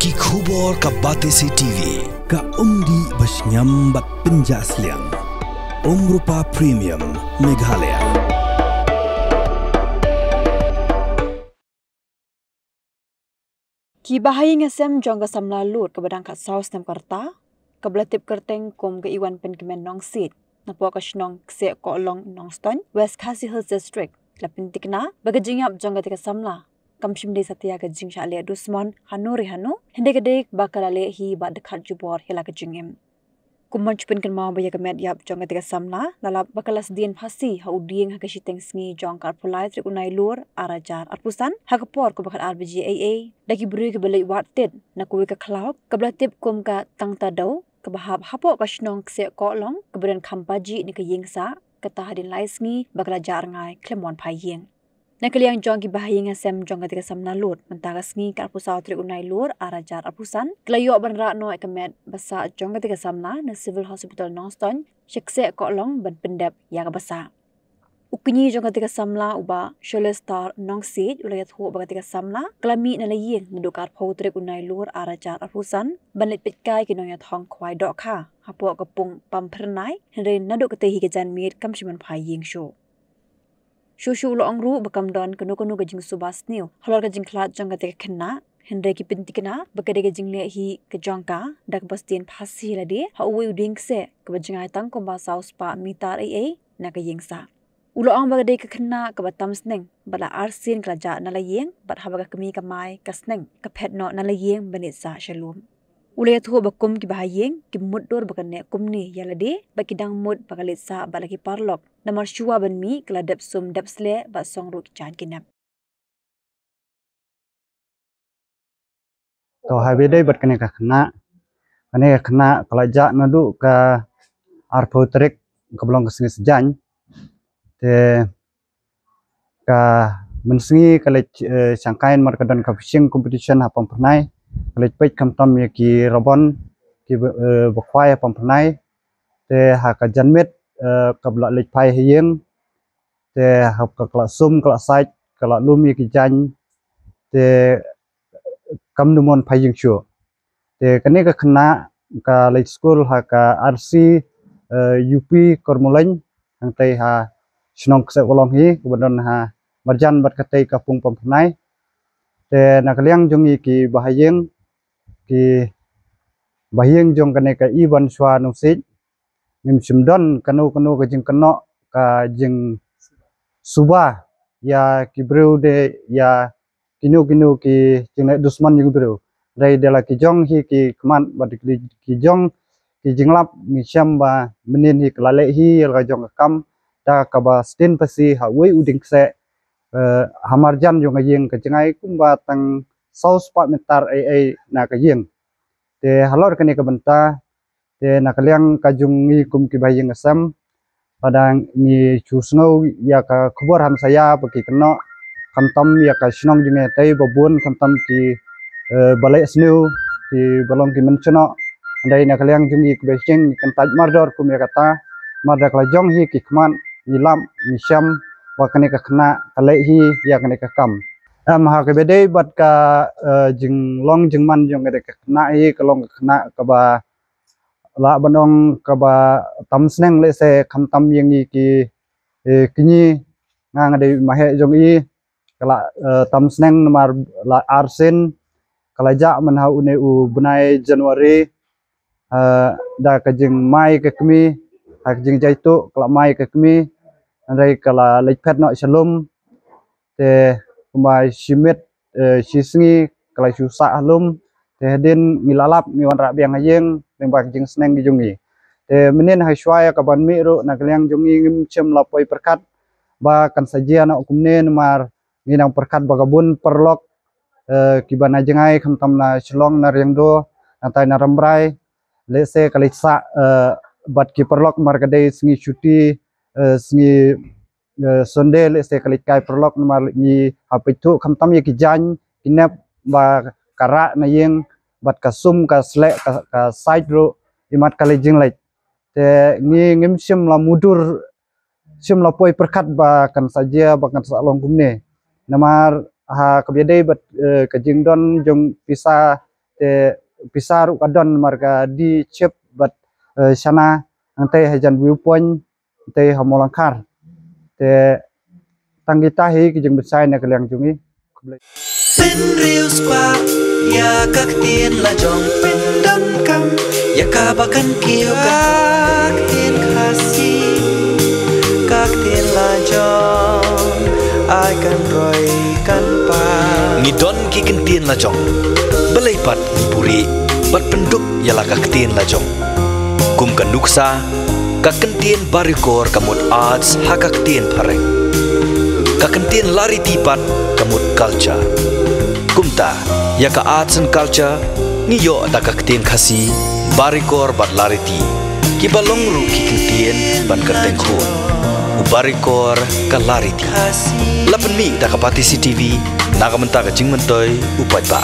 Ki khubor ka Batesi TV ka undi basnyam bat penjaslian Rupa Premium Meghalaya. Ki bahaya ngasem jongga samla lut ke badang kat saus nam karta ke belatip kerteng kum ke iwan pen kemen nong sit napo ka shnong kse ko long nong ston West Khasi Hills District lapin tikna bagajingap jongga tika samla kamshim de satya ka jing sha le dusman hanuri hanu hende ke dek bakala le hi ba dekat jubor hela ke jingem kumman chupin kan mau baya kemet yap jongga tika samla lalap bakalas dien phasi ha uding ha ka shiteng sngi jong kar pulai tri unai lur arajar arpusan ha ka por ko bakat RBGAA daki beri ke belai watet na kuwi ka cloud ke belatip kum ka tangta dau ke bahap hapo ka shnong kse ko long ke beren khampaji ni ke yingsa ke tahadin lai sngi bakala jar ngai klemon phai yeng na kaliang jong ki bahaya ngasem jong ka tika samna lut mentara sngi kar pusau tri unai lur arajar arpusan klayo banra no kemet basa jong ka tika samna na civil hospital Nongston shekse ko long ban pendap ya ka basa ukni jong ka tika samla uba Shole Star Nongsit ulayat ho ba tika samla klami na laying ndukar phau tri unai lur arajar arpusan banlit pitkai kinong ya thong khwai do kha hapo kapung pampernai hre naduk ke hi ke jan mit kam shiman phai ying sho Shushu lo angru bakam don kanu gajing subas new halor gajing klat jong ka kena hendre ki pintikna bakade gajing le hi ke jongka dak bastin phasi lade ha uwi uding se ke bajing ai tang komba saus pa mitar ai na ka yingsa ulo ang bagade ka kena ka batam sneng bala arsin klaja na la yeng bat ha baga kami kamai ka sneng ka phet no na la yeng banit sa shalom ule thu bakum ki bahayeng ki muddor bakane kumni yalade bakidang mud bakalit sa balaki parlok namar shuwa banmi kladap sum dapsle ba songru ki chan kinap to habide bat kane ka khna kalaja nadu ka arpotrik kablong kesini sejan te ka mensingi kalaj sangkain markadan ka fishing competition hapam pernai kalaj pej kamtam ya ki robon ki bakwai hapam pernai te ha ka janmet kabla lej pai hiyeng te hap ka kala sum kala sait kala lum ya ki jan te kam numon pai jing shu te kane ka khna ka lej school ha ka RC UP Kormoleng hang tai ha snong kse kolong hi kemudian ha marjan bat katai kapung pampanai te nakaliang jongi ki bahayeng jong kane ka iban swa nusik nim simdon kanu ka jing keno ka jing suba ya ki breu de ya kinu ki jing dusman jing breu dai dela ki jong hi ki kman bat ki jong ki jinglap mi syam ba menin hi klale hi ka jong kam da kaba stin pasi ha wei uding se hamarjan jong yeng ka jangai kumba tang saus pa metar ai na ka yeng te halor kane ka benta te nakaliang kajungi kum ki bayeng asam padang ni chusno ya ka khubor ham saya baki keno kamtam ya ka shnong jinge tai babun kamtam ki balai snu ki balong ki menchono andai nakaliang jungi ki beseng kentaj mardor kum ya kata marda kala jong hi ki kman nilam misyam wakane ka khna kalai hi ya kane ka kam ha ke bede bat ka jing long jing man jong ka khna hi kalong khna ka ba la banong ka ba tam sneng le se kham tam yengi ki kini ngang de mahe jong i kala tam sneng mar la arsen kala ja man ha une u bunai Januari da ka jing mai ka kmi ha jing jaitu kala mai ka kmi andai kala lekpet no shalom te kumai simit sisngi kala susa halum te hadin milalap miwan ra biang hayeng lembak jing sneng jungi te menen hai swaya ka ban mi ro nakliang jungi ngim chem lapoi perkat ba kan sajian no kumnen mar nginang perkat bagabun perlok ki bana jengai khamtam na shlong na rengdo antai na rambrai lese kalisa bat ki perlok mar kadai sngi cuti sngi sonde lese kalikai perlok mar ni apitu khamtam ye ki jan kinap ba kara na yeng bat kasum ka slek ka side ro imat kali jing lai te ngi ngim sim la mudur sim la poi perkat ba kan saja ba kan salong kumne namar ha kabede bat ka jing don jong pisa te te pisaru kadon marga di chip but sana ante hajan viewpoint te hamolangkar te tanggitahi kijeng besai na kaliang jungi Pin riu spa ya kak tien la jong pin dam kam ya kabakan kiyo kak tien kasi kak tien la jong ai kan roi kan pa ngidon ki kan tien la jong belai pat puri bat penduk ya la kak tien la jong kum kan nuksa kak tien barikor kamut arts hakak tien pareng kak tien lari tipat kamut culture kumta ya ka arts and culture ngiyo ta kak tien khasi barikor bat lari ti ki balong ru ki tien ban kerteng khun ubarikor ka lari ti lapen mi ta ka pati CTV naga menta ka jing mentoi upai pa